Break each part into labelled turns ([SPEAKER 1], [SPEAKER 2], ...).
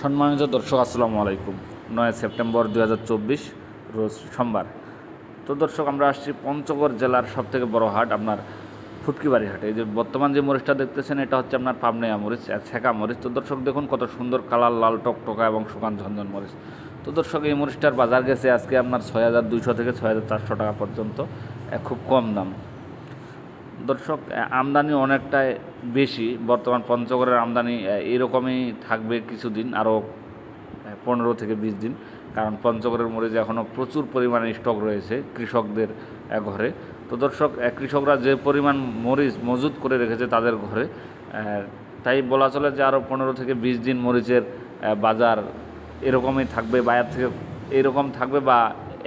[SPEAKER 1] সম্মানিত দর্শক, আসসালামু আলাইকুম। 9 সেপ্টেম্বর 2024 রোজ সোমবার। তো দর্শক, আমরা আসছি পঞ্চগড় জেলার সবথেকে বড় হাট, আপনার ফুটকিবাড়ি হাটে। এই যে বর্তমান যে মরিচটা দেখতেছেন, এটা হচ্ছে আপনার পাবনাইয়া মরিচ, ছেঁকা মরিচ। তো দর্শক দেখুন কত সুন্দর কালার, লাল টকটকা এবং শুকান ঝনঝন মরিচ। তো দর্শক, এই মরিচটার বাজার গেছে আজকে আপনার 6200 থেকে 6400 টাকা পর্যন্ত, খুব কম দাম। দর্শক, আমদানি অনেকটাই বেশি বর্তমান পঞ্চগড়ের আমদানি এরকমই থাকবে কিছুদিন, আরও 15 থেকে 20 দিন। কারণ পঞ্চগড়ের মরিচ এখনও প্রচুর পরিমাণে স্টক রয়েছে কৃষকদের ঘরে। তো দর্শক, কৃষকরা যে পরিমাণ মরিচ মজুত করে রেখেছে তাদের ঘরে, তাই বলা চলে যে আরও 15 থেকে 20 দিন মরিচের বাজার এরকমই থাকবে, বাজার থেকে এরকম থাকবে, বা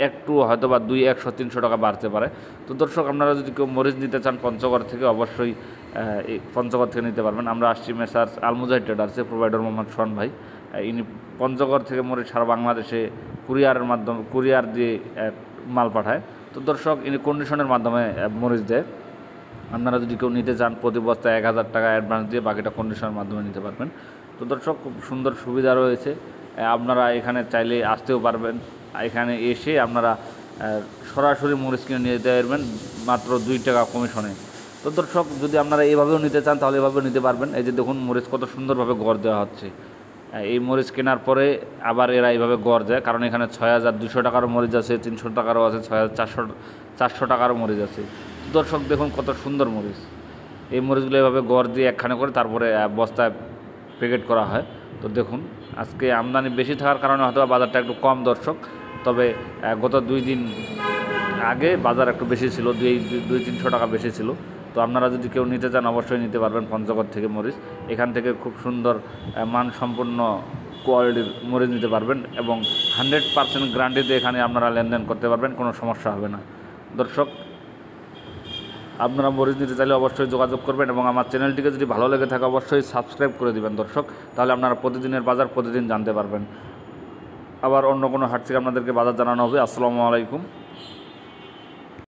[SPEAKER 1] একটু হয়তো বা 200-300 টাকা বাড়তে পারে। তো দর্শক, আপনারা যদি কেউ মরিচ নিতে চান পঞ্চগড় থেকে, অবশ্যই এই পঞ্চগড় থেকে নিতে পারবেন। আমরা আসছি মেসার্স আলমুজাহিদ ট্রেডার্সে, প্রোভাইডার মোহাম্মদ শোন ভাই। ইনি পঞ্চগড় থেকে মরিচ সারা বাংলাদেশে কুরিয়ারের মাধ্যমে, কুরিয়ার দিয়ে মাল পাঠায়। তো দর্শক, ইনি কন্ডিশনের মাধ্যমে মরিচ দেয়। আপনারা যদি কেউ নিতে চান, প্রতি বস্তায় 1000 টাকা অ্যাডভান্স দিয়ে বাকিটা কন্ডিশনের মাধ্যমে নিতে পারবেন। তো দর্শক, খুব সুন্দর সুবিধা রয়েছে। আপনারা এখানে চাইলে আসতেও পারবেন। এখানে এসে আপনারা সরাসরি মরিচ কিনে নিয়ে যেতে পারবেন মাত্র 2 টাকা কমিশনে। তো দর্শক, যদি আপনারা এভাবেও নিতে চান তাহলে এভাবেও নিতে পারবেন। এই যে দেখুন, মরিচ কত সুন্দরভাবে গড় দেওয়া হচ্ছে। এই মরিচ কেনার পরে আবার এরা এইভাবে গড় দেয়, কারণ এখানে 6200 টাকারও মরিচ আছে, 300 টাকারও আছে, 6400 টাকারও মরিচ আছে। দর্শক দেখুন কত সুন্দর মরিচ। এই মরিচগুলো এভাবে গড় দিয়ে একখানে করে তারপরে বস্তায় প্যাকেট করা হয়। তো দেখুন, আজকে আমদানি বেশি থাকার কারণে হয়তো বাজারটা একটু কম দর্শক। তবে গত 2 দিন আগে বাজার একটু বেশি ছিল, 200-300 টাকা বেশি ছিল। তো আপনারা যদি কেউ নিতে চান অবশ্যই নিতে পারবেন পঞ্চগড় থেকে মরিচ। এখান থেকে খুব সুন্দর মানসম্পন্ন কোয়ালিটির মরিচ নিতে পারবেন এবং 100% গ্যারান্টিতে এখানে আপনারা লেনদেন করতে পারবেন, কোনো সমস্যা হবে না। দর্শক, আপনারা মরিচ নিতে চাইলে অবশ্যই যোগাযোগ করবেন এবং আমার চ্যানেলটিকে যদি ভালো লেগে থাকে অবশ্যই সাবস্ক্রাইব করে দিবেন দর্শক। তাহলে আপনারা প্রতিদিনের বাজার প্রতিদিন জানতে পারবেন। আবার অন্য কোনো হাট থেকে আপনাদেরকে বাজার জানানো হবে। আসসালামু আলাইকুম।